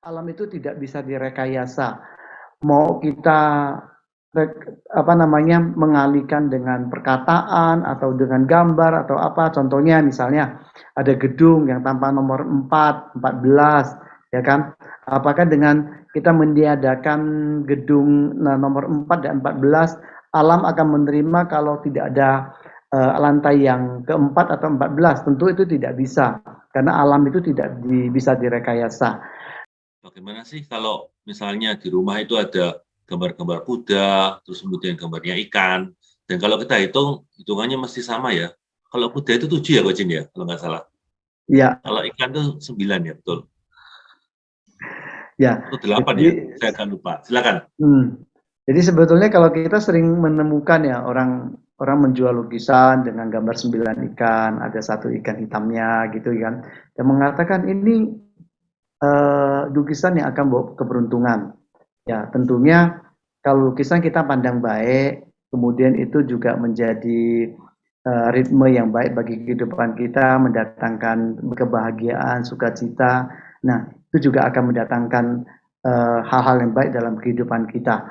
Alam itu tidak bisa direkayasa. Mau kita mengalihkan dengan perkataan atau dengan gambar atau apa, contohnya misalnya ada gedung yang tanpa nomor 4, 14, ya kan? Apakah dengan kita meniadakan gedung nomor 4 dan 14, alam akan menerima kalau tidak ada lantai yang keempat atau 14? Tentu itu tidak bisa, karena alam itu tidak bisa direkayasa. Bagaimana sih kalau misalnya di rumah itu ada gambar-gambar kuda, terus kemudian gambarnya ikan, dan kalau kita hitung, hitungannya mesti sama ya. Kalau kuda itu 7 ya, Coach ya, kalau nggak salah. Ya, Kalau ikan tuh 9 ya, betul. ya. Atau 8 ya, Jadi, saya agak lupa. Silakan. jadi sebetulnya kalau kita sering menemukan ya orang orang menjual lukisan dengan gambar 9 ikan, ada satu ikan hitamnya gitu kan, dan mengatakan ini lukisan yang akan bawa keberuntungan. Ya, tentunya kalau lukisan kita pandang baik, kemudian itu juga menjadi ritme yang baik bagi kehidupan kita, mendatangkan kebahagiaan, sukacita. Nah, itu juga akan mendatangkan hal-hal yang baik dalam kehidupan kita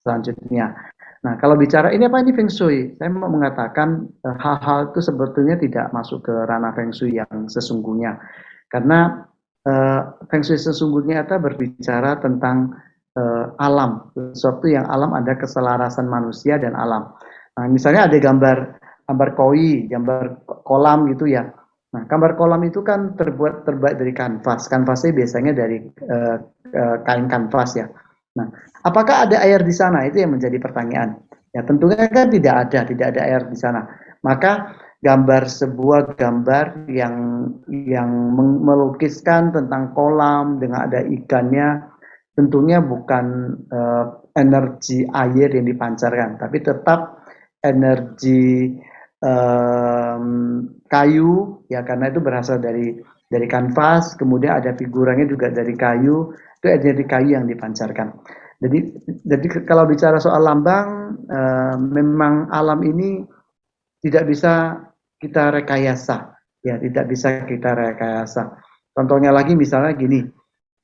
selanjutnya. Nah, kalau bicara ini apa ini Feng Shui, saya mau mengatakan hal-hal itu sebetulnya tidak masuk ke ranah Feng Shui yang sesungguhnya. Karena Feng Shui sesungguhnya itu berbicara tentang alam, sesuatu yang alam, ada keselarasan manusia dan alam. Nah, misalnya ada gambar koi, gambar kolam gitu ya. Nah, gambar kolam itu kan terbuat dari kanvas. Kanvasnya biasanya dari kain kanvas ya. Nah, apakah ada air di sana? Itu yang menjadi pertanyaan. Ya, tentunya kan tidak ada air di sana. Maka sebuah gambar yang melukiskan tentang kolam dengan ada ikannya, tentunya bukan energi air yang dipancarkan, tapi tetap energi kayu ya, karena itu berasal dari kanvas, kemudian ada figurannya juga dari kayu, itu energi kayu yang dipancarkan. Jadi kalau bicara soal lambang, memang alam ini tidak bisa kita rekayasa, ya tidak bisa kita rekayasa. Contohnya lagi misalnya gini,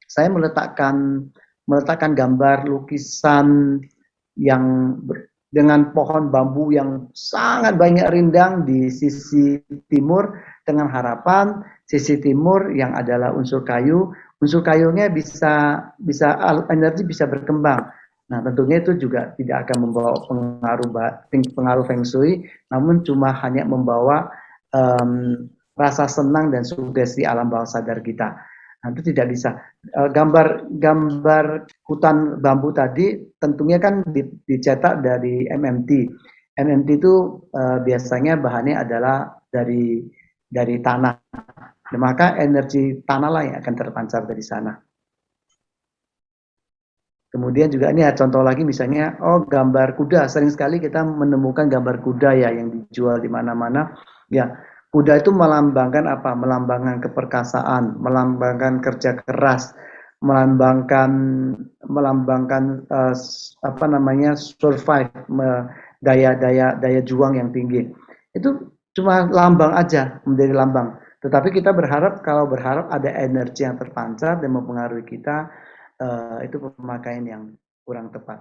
saya meletakkan gambar lukisan yang dengan pohon bambu yang sangat banyak rindang di sisi timur, dengan harapan sisi timur yang adalah unsur kayu, unsur kayunya bisa energi bisa berkembang. Nah, tentunya itu juga tidak akan membawa pengaruh feng shui, namun cuma hanya membawa rasa senang dan sugesti alam bawah sadar kita. Nah, itu tidak bisa. Gambar hutan bambu tadi tentunya kan dicetak dari MMT. MMT itu biasanya bahannya adalah dari tanah. Nah, maka energi tanah lah yang akan terpancar dari sana. Kemudian juga ini ya contoh lagi misalnya, gambar kuda. Sering sekali kita menemukan gambar kuda ya yang dijual di mana-mana. Ya, kuda itu melambangkan apa? Melambangkan keperkasaan, melambangkan kerja keras, melambangkan melambangkan survive, daya juang yang tinggi. Itu cuma lambang aja, menjadi lambang. Tetapi kita kalau berharap ada energi yang terpancar dan mempengaruhi kita, itu pemakaian yang kurang tepat.